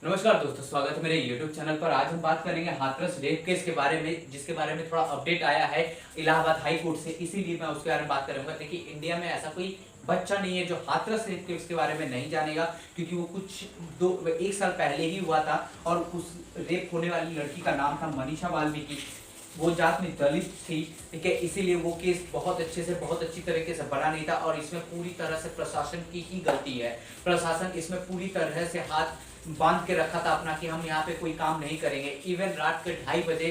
नमस्कार दोस्तों, स्वागत है मेरे YouTube चैनल पर। आज हम बात करेंगे हाथरस रेप केस के बारे में, जिसके बारे में थोड़ा अपडेट आया है इलाहाबाद हाई कोर्ट से, इसीलिए मैं उसके बारे में बात करूंगा। देखिए, इंडिया में ऐसा कोई बच्चा नहीं है जो हाथरस रेप केस के बारे में नहीं जानेगा, क्योंकि वो एक साल पहले ही हुआ था और उस रेप होने वाली लड़की का नाम था मनीषा वाल्मीकि। वो जात में दलित थी, ठीक है, इसीलिए वो केस बहुत अच्छी तरीके से बना नहीं था और इसमें पूरी तरह से प्रशासन की ही गलती है। प्रशासन इसमें पूरी तरह से हाथ बांध के रखा था अपना कि हम यहाँ पे कोई काम नहीं करेंगे। इवन रात के 2:30 बजे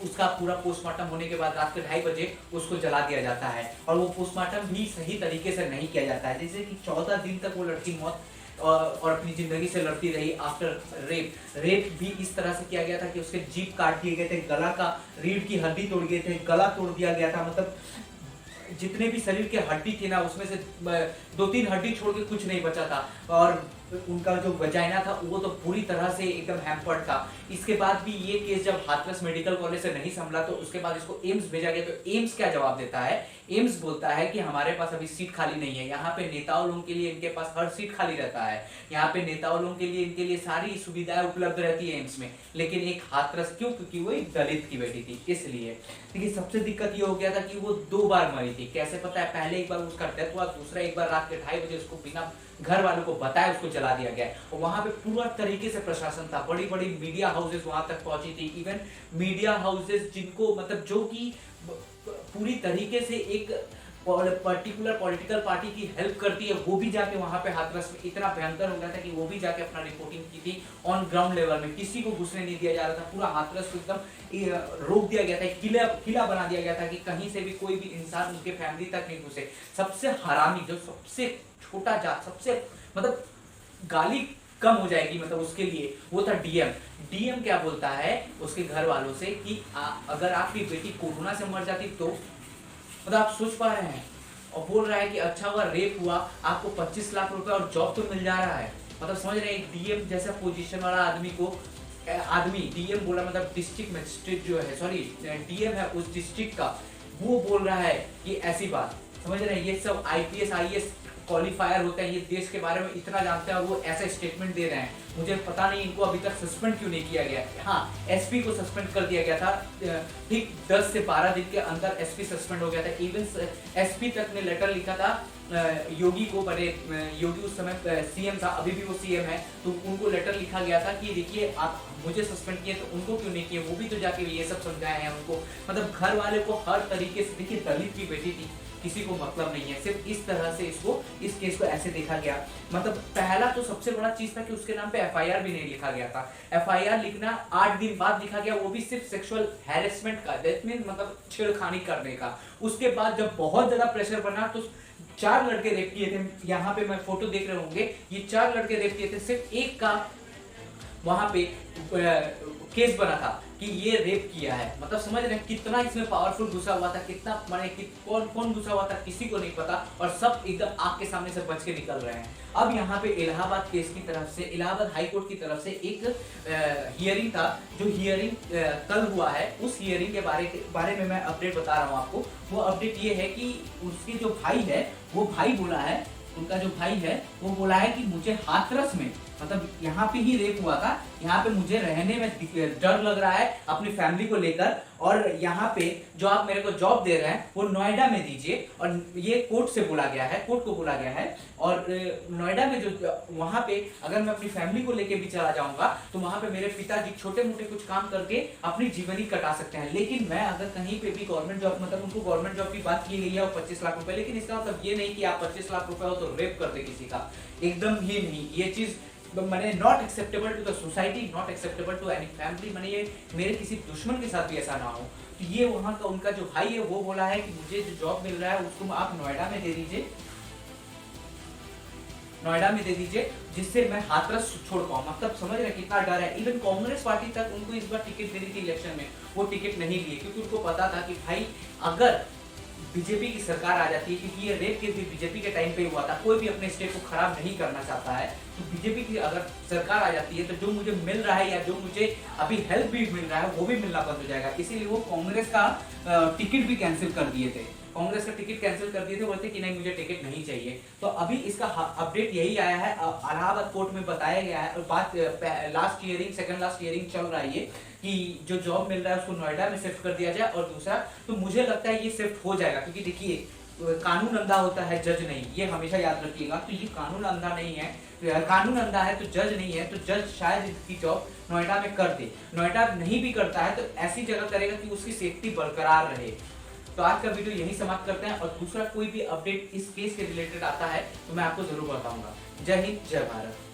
उसका पूरा पोस्टमार्टम होने के बाद रात के 2:30 बजे उसको जला दिया जाता है और वो पोस्टमार्टम भी सही तरीके से नहीं किया जाता है। जैसे कि 14 दिन तक वो लड़की मौत और अपनी जिंदगी से लड़ती रही आफ्टर रेप भी इस तरह से किया गया था कि उसके जीभ काट दिए गए थे, गला का रीढ़ की हड्डी तोड़ गए थे, गला तोड़ दिया गया था। मतलब जितने भी शरीर के हड्डी थी ना, उसमें से 2-3 हड्डी छोड़ के कुछ नहीं बचा था और उनका जो वजाइना था वो तो पूरी तरह से एकदम हैम्पर्ड था। इसके बाद भी ये केस जब हाथरस मेडिकल कॉलेज से नहीं संभला तो उसके बाद इसको एम्स भेजा गया। तो एम्स क्या जवाब देता है? एम्स बोलता है कि हमारे पास अभी सीट खाली नहीं है, यहाँ पे नेताओं लोगों के लिए इनके पास हर सीट खाली रहता है, यहाँ पे नेताओं लोगों के लिए इनके लिए सारी सुविधाएं उपलब्ध रहती है एम्स में, लेकिन एक हाथरस क्यों? क्योंकि वो एक दलित की बेटी थी, इसलिए। देखिए, सबसे दिक्कत ये हो गया था कि वो 2 बार मरी थी। कैसे पता है? पहले एक बार उसका डेथ हुआ, दूसरा एक बार रात के 2:30 बजे उसको बिना घर वालों को बताया उसको जला दिया गया। और वहां पे पूरा तरीके से प्रशासन था, बड़ी बड़ी मीडिया हाउसेस वहां तक पहुंची थी। इवन मीडिया हाउसेस जिनको मतलब जो कि पूरी तरीके से एक पर्टिकुलर पॉलिटिकल पार्टी की हेल्प करती है, वो भी जाके वहां पे हाथरस में इतना भयंकर हो गया था कि वो भी जाके अपना रिपोर्टिंग की थी ऑन ग्राउंड लेवल में। किसी को घुसने नहीं दिया जा रहा था, पूरा हाथरस को एकदम रोक दिया गया था, किला बना दिया गया था कि कहीं से भी कोई भी इंसान उनके फैमिली तक नहीं घुसे। सबसे हरामी, जो सबसे छोटा जात, सबसे मतलब गाली कम हो जाएगी मतलब उसके लिए, वो था डीएम। डीएम क्या बोलता है उसके घर वालों से कि अगर आपकी बेटी कोरोना से मर जाती तो, मतलब आप सोच पा रहे हैं? और बोल रहा है कि अच्छा हुआ रेप हुआ, आपको 25 लाख रुपए और जॉब तो मिल जा रहा है। मतलब समझ रहे हैं, डीएम जैसा पोजीशन वाला आदमी डीएम बोला, मतलब डिस्ट्रिक्ट मजिस्ट्रेट जो है, सॉरी डीएम है उस डिस्ट्रिक्ट का, वो बोल रहा है कि ऐसी बात। समझ रहे हैं? ये सब आईपीएस आईएएस क्वालिफायर होते हैं, ये देश के बारे में इतना जानते हैं और वो ऐसा स्टेटमेंट दे रहे हैं। मुझे पता नहीं इनको अभी तक सस्पेंड क्यों नहीं किया गया। हाँ, एसपी को सस्पेंड कर दिया गया था, ठीक 10 से 12 दिन के अंदर एसपी सस्पेंड हो गया था। इवन एसपी तक ने लेटर लिखा था योगी को, बड़े योगी उस समय सीएम था, अभी भी वो सीएम है, तो उनको लेटर लिखा गया था कि देखिए आप मुझे सस्पेंड किए तो उनको क्यों नहीं किए, वो भी तो जाके ये सब समझाए हैं उनको। मतलब घर वाले को हर तरीके से, देखिए दलित की बेटी थी, किसी को मतलब नहीं है, सिर्फ इस तरह से इस केस को ऐसे देखा गया। मतलब पहला तो सबसे बड़ा चीज था कि उसके नाम पे एफआईआर भी नहीं लिखा गया था। एफआईआर लिखना 8 दिन बाद लिखा गया, वो भी सिर्फ सेक्सुअल हैरेसमेंट का, दैट मीन मतलब छेड़खानी करने का। उसके बाद जब बहुत ज्यादा प्रेशर बना तो 4 लड़के रेप किए थे, यहाँ पे मैं फोटो देख रहे होंगे, ये 4 लड़के रेप किए थे, सिर्फ एक का वहां पे केस बना था कि ये रेप किया है। मतलब समझ रहे हैं कितना इसमें पावरफुल घुसा हुआ था, कितना माने कि कौन घुसा हुआ था किसी को नहीं पता, और सब एकदम आग के सामने से बच के निकल रहे हैं। अब यहाँ पे इलाहाबाद केस की तरफ से, इलाहाबाद हाई कोर्ट की तरफ से एक हियरिंग था, जो हियरिंग कल हुआ है। उस हियरिंग के बारे में मैं अपडेट बता रहा हूँ आपको। वो अपडेट ये है कि उसके जो भाई है, वो भाई बोला है, उनका जो भाई है वो बोला है कि मुझे हाथरस में, मतलब यहाँ पे ही रेप हुआ था, यहाँ पे मुझे रहने में डर लग रहा है अपनी फैमिली को लेकर, और यहाँ पे जो आप मेरे को जॉब दे रहे हैं वो नोएडा में दीजिए। और ये कोर्ट से बोला गया है, कोर्ट को बोला गया है। और नोएडा में जो वहाँ पे अगर मैं अपनी फैमिली को लेके भी चला जाऊंगा तो वहाँ पे मेरे पिताजी छोटे मोटे कुछ काम करके अपनी जीवनी कटा सकते हैं। लेकिन मैं अगर कहीं पे भी गवर्नमेंट जॉब, मतलब उनको गवर्नमेंट जॉब की बात की गई है और 25 लाख रुपए, लेकिन इसका मतलब ये नहीं कि आप 25 लाख रुपए हो तो रेप कर दे किसी का, एकदम ही नहीं। ये चीज मैंने not acceptable to the society, not acceptable to any family. मैंने ये मेरे किसी दुश्मन के साथ भी ऐसा ना हो। तो ये वहाँ का उनका जो भाई है वो बोला है कि मुझे जो जॉब मिल रहा है उसको आप नोएडा में दे दीजिए, नोएडा में दे दीजिए, जिससे मैं हाथरस छोड़ पाऊँ। मतलब समझ रहे कितना डर है। इवन कांग्रेस पार्टी तक उनको इस बार टिकट दे दी थी इलेक्शन में, वो टिकट नहीं लिए, क्योंकि उनको पता था कि भाई अगर बीजेपी की सरकार आ जाती है, क्योंकि ये रेप केस भी बीजेपी के टाइम पे हुआ था, कोई भी अपने स्टेट को खराब नहीं करना चाहता है, तो बीजेपी की अगर सरकार आ जाती है तो जो मुझे मिल रहा है या जो मुझे अभी हेल्प भी मिल रहा है वो भी मिलना बंद हो जाएगा। इसीलिए वो कांग्रेस का टिकट भी कैंसिल कर दिए थे, कांग्रेस का टिकट कैंसिल कर दिए थे, बोलते कि नहीं मुझे टिकट नहीं चाहिए। तो अभी इसका अपडेट यही आया है, इलाहाबाद कोर्ट में बताया गया है, और बात last hearing, second last hearing चल रहा है ये, कि जो जॉब मिल रहा है उसको नोएडा में शिफ्ट कर दिया जाए। और दूसरा तो मुझे लगता है ये शिफ्ट हो जाएगा, क्योंकि देखिए कानून अंधा होता है, जज नहीं, ये हमेशा याद रखिएगा। तो ये कानून अंधा नहीं है, कानून अंधा है तो जज नहीं है, तो जज शायद इसकी जॉब नोएडा में कर दे। नोएडा नहीं भी करता है तो ऐसी जगह करेगा कि उसकी सेफ्टी बरकरार रहे। तो आज का वीडियो यही समाप्त करते हैं, और दूसरा कोई भी अपडेट इस केस के रिलेटेड आता है तो मैं आपको जरूर बताऊंगा। जय हिंद, जय भारत।